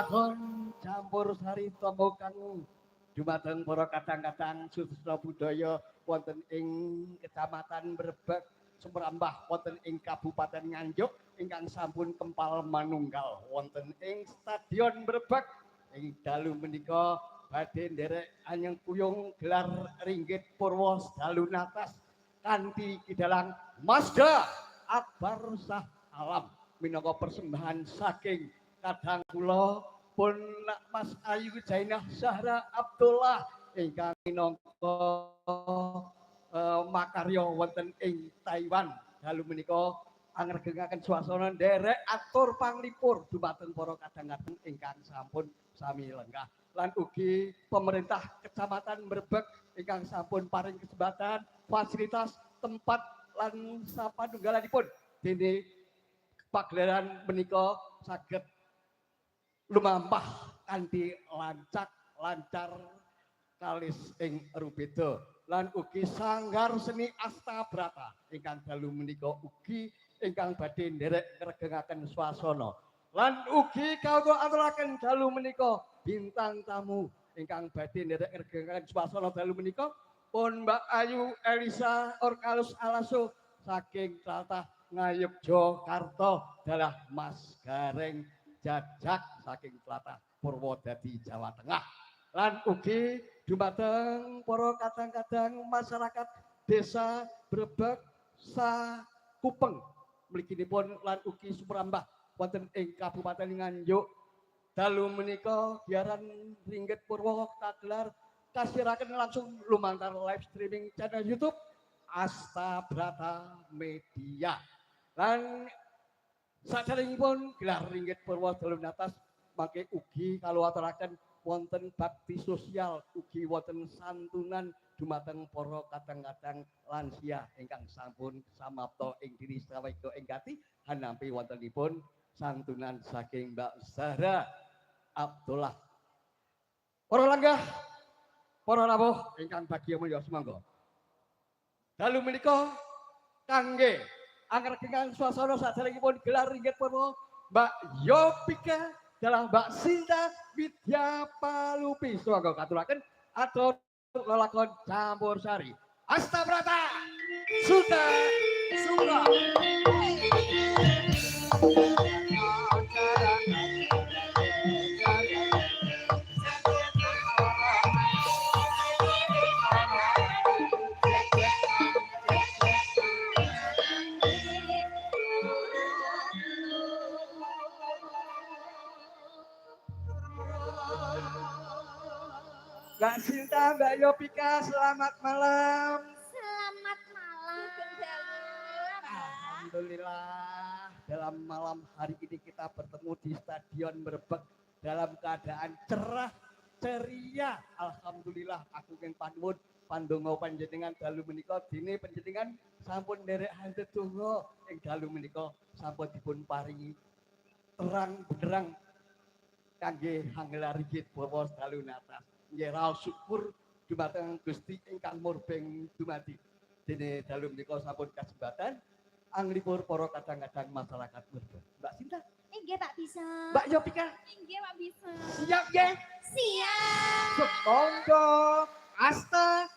lelakon campur sari tamba kang dumateng para kadang-kadang susana budaya wonten ing Kecamatan Brebek Sumrambah wonten ing Kabupaten Nganjuk ingkang sampun kempal manunggal wonten ing Stadion Brebek ing dalu menika badhe nderek anyeng kuyung gelar ringgit Purwo dalu natas kanthi kidalang Mazda Akbar Sah Alam minangka persembahan saking kadang kula pun Mas Ayu Jainah Zahra Abdullah ingkang minangka makarya wonten ing Taiwan dalu menika angregengaken swasana nderek atur panglipur dumateng para kadang-kadang ingkang sampun sami lenggah lan ugi pemerintah Kecamatan Brebek ingkang sampun paring kesempatan fasilitas tempat lan sapanunggalipun dene pagelaran menika saged lumampah kanthi lancar kalis ing rubeda lan ugi sanggar seni Astabrata ingkang dalu menika ugi ingkang badhe nderek ngregengaken swasana lan ugi kawula aturaken dalu menika bintang tamu ingkang badhe nderek ngregengaken swasana dalu menika pun Mbak Ayu Elisa Orkalus Alaso saking tlatah Ngayogyakarta dalah Mas Gareng Jajak saking tlatah Purwodadi Jawa Tengah lan ugi dumateng para kadang-kadang masyarakat desa Brebek Sakupeng mliginipun lan ugi Sumrambah wonten ing Kabupaten Nganjuk dalu menika giaran ringgit Purwo kagelar kasiraken langsung lumantar live streaming channel YouTube Astabrata Media lan saderengipun gelar ringgit Purwo dalu natas mangke ugi kalau aturaken wonten bakti sosial ugi wonten santunan dumateng para kadang-kadang lansia ingkang sampun samapta ing diri saweka enggati hanampi wontenipun santunan saking Mbak Zahra Abdullah. Para langgah, para rawuh ingkang bagya mulya sumangga. Dalu menika kangge angregengan suasana saderengipun gelar ringgit Purwo Mbak Yopika dalam Mbak Sinta Widya Palupi sumangga katuraken atur lelakon campur sari Astabrata Suta Sumba. Mbak Sinta, Mbak Yopika, selamat malam. Selamat malam. Alhamdulillah, dalam malam hari ini kita bertemu di Stadion Brebek dalam keadaan cerah ceria. Alhamdulillah, aku yang panuwun pandonga panjenengan dalu menika dene panjenengan sampun nderek handhet donga ing dalu menika sampun dipun paringi terang benderang kangge hanggelar ringgit Purwo dalu natas. Nggih raos syukur dumateng Gusti ingkang murbeng dumadi. Dene dalu menika sampun kasembatan anglipur para kadang-kadang masyarakat Brebek. Mbak Sinta? Nggih Pak bisa. Mbak Yopika? Nggih Pak bisa. Siap nggih? Siap. Monggo Asta